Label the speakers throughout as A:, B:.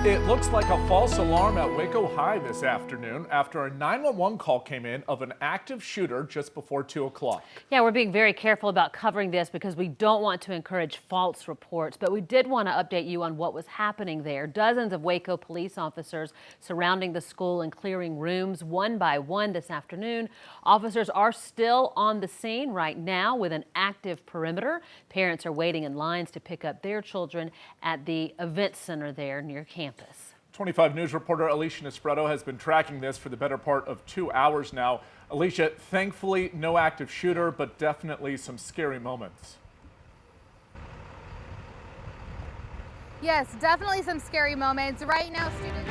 A: It looks like a false alarm at Waco High this afternoon after a 911 call came in of an active shooter just before 2 o'clock.
B: Yeah, we're being very careful about covering this because we don't want to encourage false reports, but we did want to update you on what was happening there. Dozens of Waco police officers surrounding the school and clearing rooms one by one this afternoon. Officers are still on the scene right now with an active perimeter. Parents are waiting in lines to pick up their children at the event center there near campus.
A: 25 News reporter Alicia Nespreto has been tracking this for the better part of 2 hours now. Alicia, thankfully no active shooter, but definitely some scary moments.
C: Yes, definitely some scary moments. Right now, students.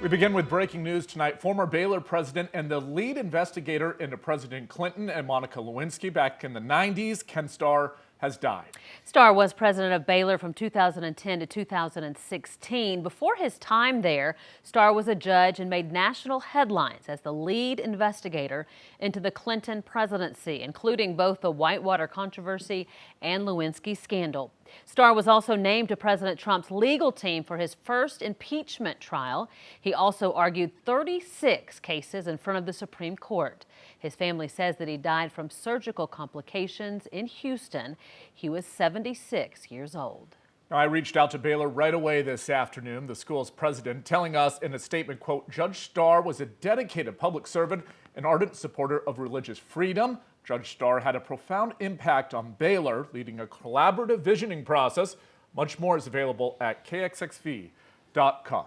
A: We begin with breaking news tonight. Former Baylor president and the lead investigator into President Clinton and Monica Lewinsky back in the 90s, Ken Starr, has died.
B: Starr was president of Baylor from 2010 to 2016. Before his time there, Starr was a judge and made national headlines as the lead investigator into the Clinton presidency, including both the Whitewater controversy and Lewinsky scandal. Starr was also named to President Trump's legal team for his first impeachment trial. He also argued 36 cases in front of the Supreme Court. His family says that he died from surgical complications in Houston. He was 76 years old.
A: I reached out to Baylor right away this afternoon, the school's president, telling us in a statement, quote, Judge Starr was a dedicated public servant, an ardent supporter of religious freedom. Judge Starr had a profound impact on Baylor, leading a collaborative visioning process. Much more is available at KXXV.com.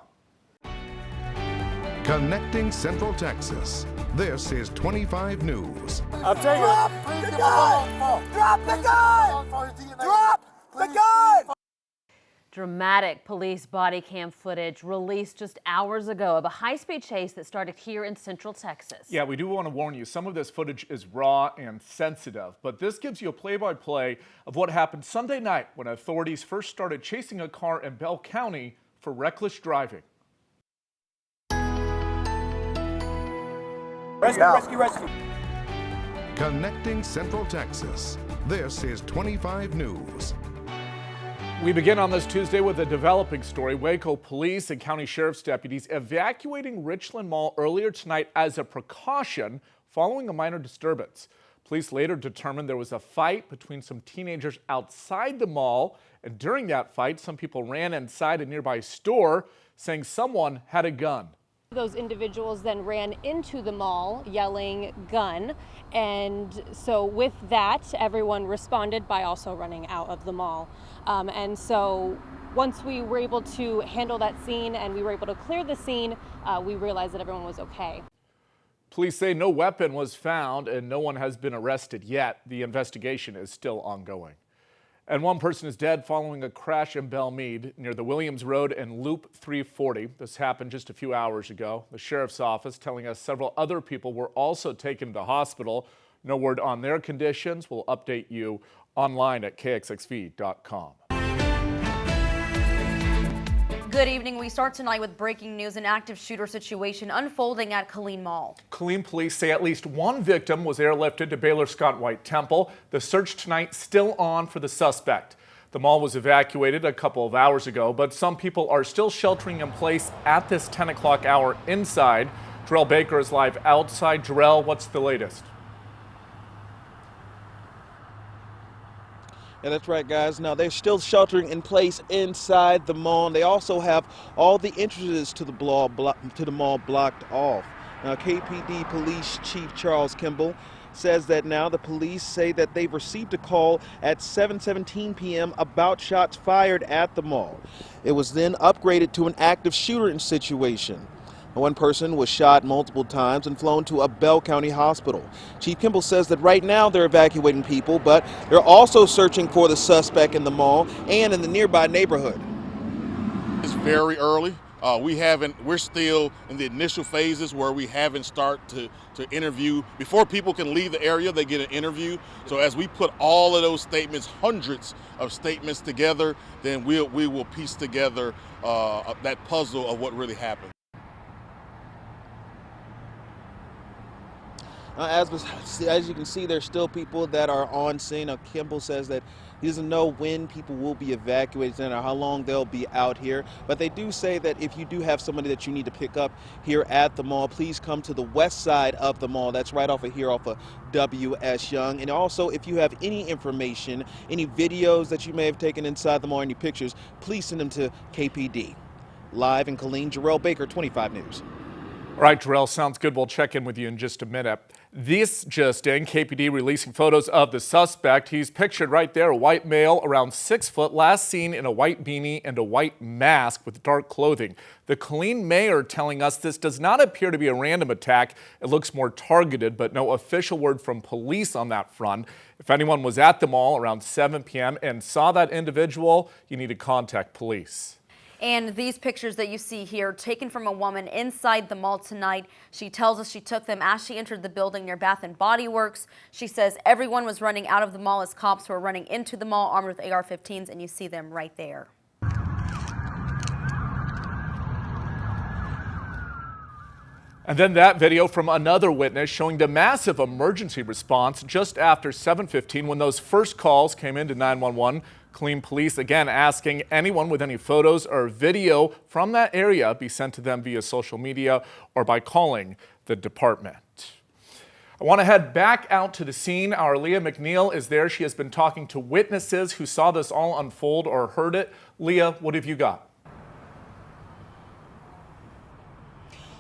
D: Connecting Central Texas. This is 25 News.
E: I'll take it. Drop the gun! Drop the gun! Drop the gun!
B: Dramatic police body cam footage released just hours ago of a high-speed chase that started here in Central Texas.
A: Yeah, we do want to warn you, some of this footage is raw and sensitive, but this gives you a play-by-play of what happened Sunday night when authorities first started chasing a car in Bell County for reckless driving.
E: Rescue.
D: Connecting Central Texas. This is 25 News.
A: We begin on this Tuesday with a developing story. Waco police and county sheriff's deputies evacuating Richland Mall earlier tonight as a precaution following a minor disturbance. Police later determined there was a fight between some teenagers outside the mall, and during that fight, some people ran inside a nearby store saying someone had a gun.
F: Those individuals then ran into the mall yelling gun, and so with that everyone responded by also running out of the mall, and so once we were able to handle that scene and we were able to clear the scene, we realized that everyone was okay.
A: Police say no weapon was found and no one has been arrested yet. The investigation is still ongoing. And one person is dead following a crash in Belmead near the Williams Road and Loop 340. This happened just a few hours ago. The sheriff's office telling us several other people were also taken to hospital. No word on their conditions. We'll update you online at KXXV.com.
G: Good evening. We start tonight with breaking news: an active shooter situation unfolding at Killeen Mall.
A: Killeen police say at least one victim was airlifted to Baylor Scott White Temple. The search tonight still on for the suspect. The mall was evacuated a couple of hours ago, but some people are still sheltering in place at this 10 o'clock hour inside. Jarrell Baker is live outside. Jarrell, what's the latest?
H: Yeah, that's right, guys. Now, they're still sheltering in place inside the mall. They also have all the entrances to the mall blocked off. Now, KPD Police Chief Charles Campbell says that now the police say that they've received a call at 7:17 p.m. about shots fired at the mall. It was then upgraded to an active shooter situation. One person was shot multiple times and flown to a Bell County hospital. Chief Campbell says that right now they're evacuating people, but they're also searching for the suspect in the mall and in the nearby neighborhood.
I: It's very early. We're still in the initial phases where we haven't started to interview. Before people can leave the area, they get an interview. So as we put all of those statements, hundreds of statements together, then we will piece together that puzzle of what really happened.
H: As you can see, there's still people that are on scene. Now, Campbell says that He doesn't know when people will be evacuated or how long they'll be out here. But they do say that if you do have somebody that you need to pick up here at the mall, please come to the west side of the mall. That's right off of here off of W.S. Young. And also, if you have any information, any videos that you may have taken inside the mall, any pictures, please send them to KPD. Live in Killeen, Jarrell Baker, 25 News.
A: All right, Jarrell, sounds good. We'll check in with you in just a minute. This just in, KPD releasing photos of the suspect. He's pictured right there, a white male around 6 foot, last seen in a white beanie and a white mask with dark clothing. The Killeen mayor telling us this does not appear to be a random attack. It looks more targeted, but no official word from police on that front. If anyone was at the mall around 7 p.m. and saw that individual, you need to contact police.
G: And these pictures that you see here, taken from a woman inside the mall tonight. She tells us she took them as she entered the building near Bath & Body Works. She says everyone was running out of the mall as cops were running into the mall armed with AR-15s, and you see them right there.
A: And then that video from another witness showing the massive emergency response just after 7:15 when those first calls came into 911. Killeen police again asking anyone with any photos or video from that area be sent to them via social media or by calling the department. I want to head back out to the scene. Our Leah McNeil is there. She has been talking to witnesses who saw this all unfold or heard it. Leah, what have you got?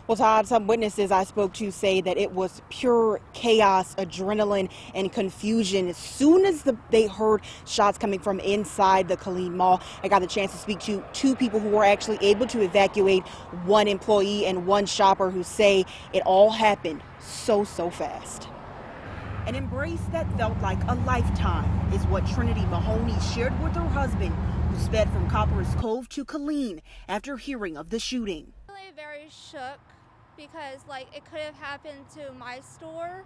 J: Well, Todd, some witnesses I spoke to say that it was pure chaos, adrenaline, and confusion. As soon as they heard shots coming from inside the Killeen Mall, I got the chance to speak to two people who were actually able to evacuate, one employee and one shopper, who say it all happened so fast. An embrace that felt like a lifetime is what Trinity Mahoney shared with her husband, who sped from Copper's Cove to Killeen after hearing of the shooting.
K: Very shook because it could have happened to my store.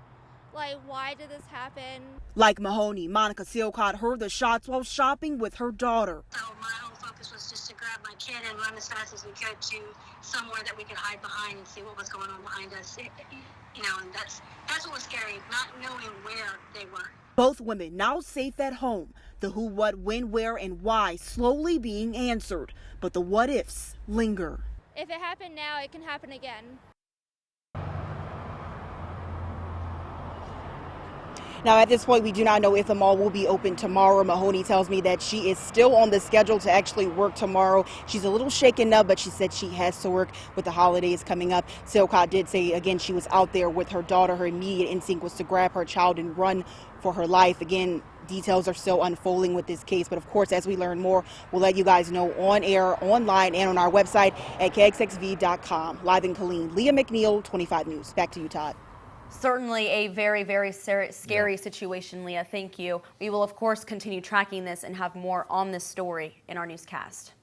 K: Why did this happen?
J: Like Mahoney, Monica Silcott heard the shots while shopping with her daughter.
L: So my whole focus was just to grab my kid and run as fast as we could to somewhere that we could hide behind and see what was going on behind us. And that's what was scary, not knowing where they were.
J: Both women now safe at home. The who, what, when, where, and why slowly being answered, but the what ifs linger.
K: If it happened now, it can happen again.
J: Now, at this point, we do not know if the mall will be open tomorrow. Mahoney tells me that she is still on the schedule to actually work tomorrow. She's a little shaken up, but she said she has to work with the holidays coming up. Silcott did say, again, she was out there with her daughter. Her immediate instinct was to grab her child and run for her life. Again, details are still unfolding with this case, but of course, as we learn more, we'll let you guys know on air, online, and on our website at KXXV.com. Live in Killeen, Leah McNeil, 25 News. Back to you, Todd.
G: Certainly a very, very scary situation, Leah. Thank you. We will, of course, continue tracking this and have more on this story in our newscast.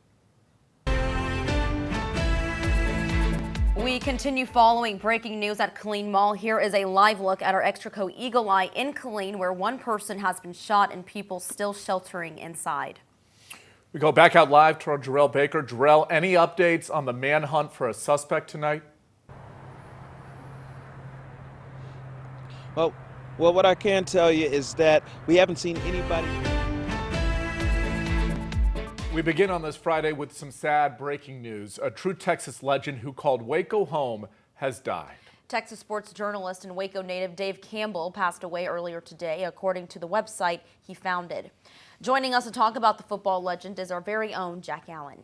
G: We continue following breaking news at Killeen Mall. Here is a live look at our Extraco Eagle Eye in Killeen, where one person has been shot and people still sheltering inside.
A: We go back out live to our Jarrell Baker. Jarrell, any updates on the manhunt for a suspect tonight?
H: Well, what I can tell you is that we haven't seen anybody.
A: We begin on this Friday with some sad breaking news. A true Texas legend who called Waco home has died.
G: Texas sports journalist and Waco native Dave Campbell passed away earlier today, according to the website he founded. Joining us to talk about the football legend is our very own Jack Allen.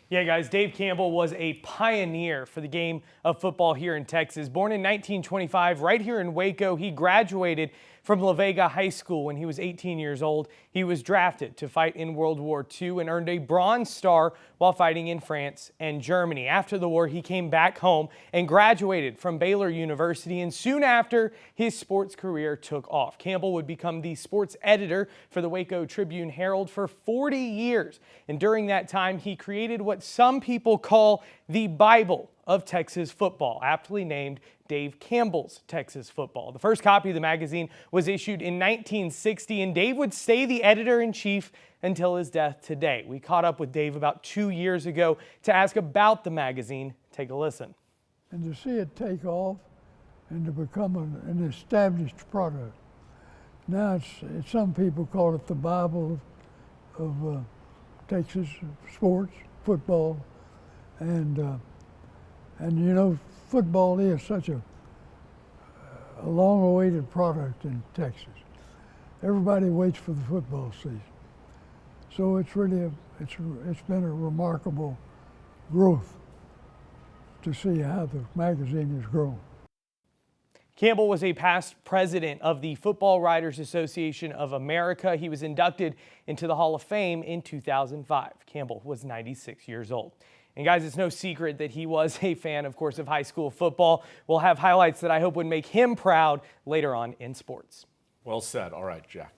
M: Yeah, guys, Dave Campbell was a pioneer for the game of football here in Texas. Born in 1925, right here in Waco, he graduated from La Vega High School when he was 18 years old. He was drafted to fight in World War II and earned a Bronze Star while fighting in France and Germany. After the war, he came back home and graduated from Baylor University, and soon after, his sports career took off. Campbell would become the sports editor for the Waco Tribune-Herald for 40 years, and during that time, he created what some people call the Bible of Texas football, aptly named Dave Campbell's Texas Football. The first copy of the magazine was issued in 1960, and Dave would stay the editor-in-chief until his death today. We caught up with Dave about 2 years ago to ask about the magazine. Take a listen.
N: And to see it take off and to become an established product, Now some people call it the Bible of Texas sports, football, and you know, football is such a long-awaited product in Texas. Everybody waits for the football season, so it's really it's been a remarkable growth to see how the magazine has grown.
M: Campbell was a past president of the Football Writers Association of America. He was inducted into the Hall of Fame in 2005. Campbell was 96 years old. And guys, it's no secret that he was a fan, of course, of high school football. We'll have highlights that I hope would make him proud later on in sports.
A: Well said. All right, Jack.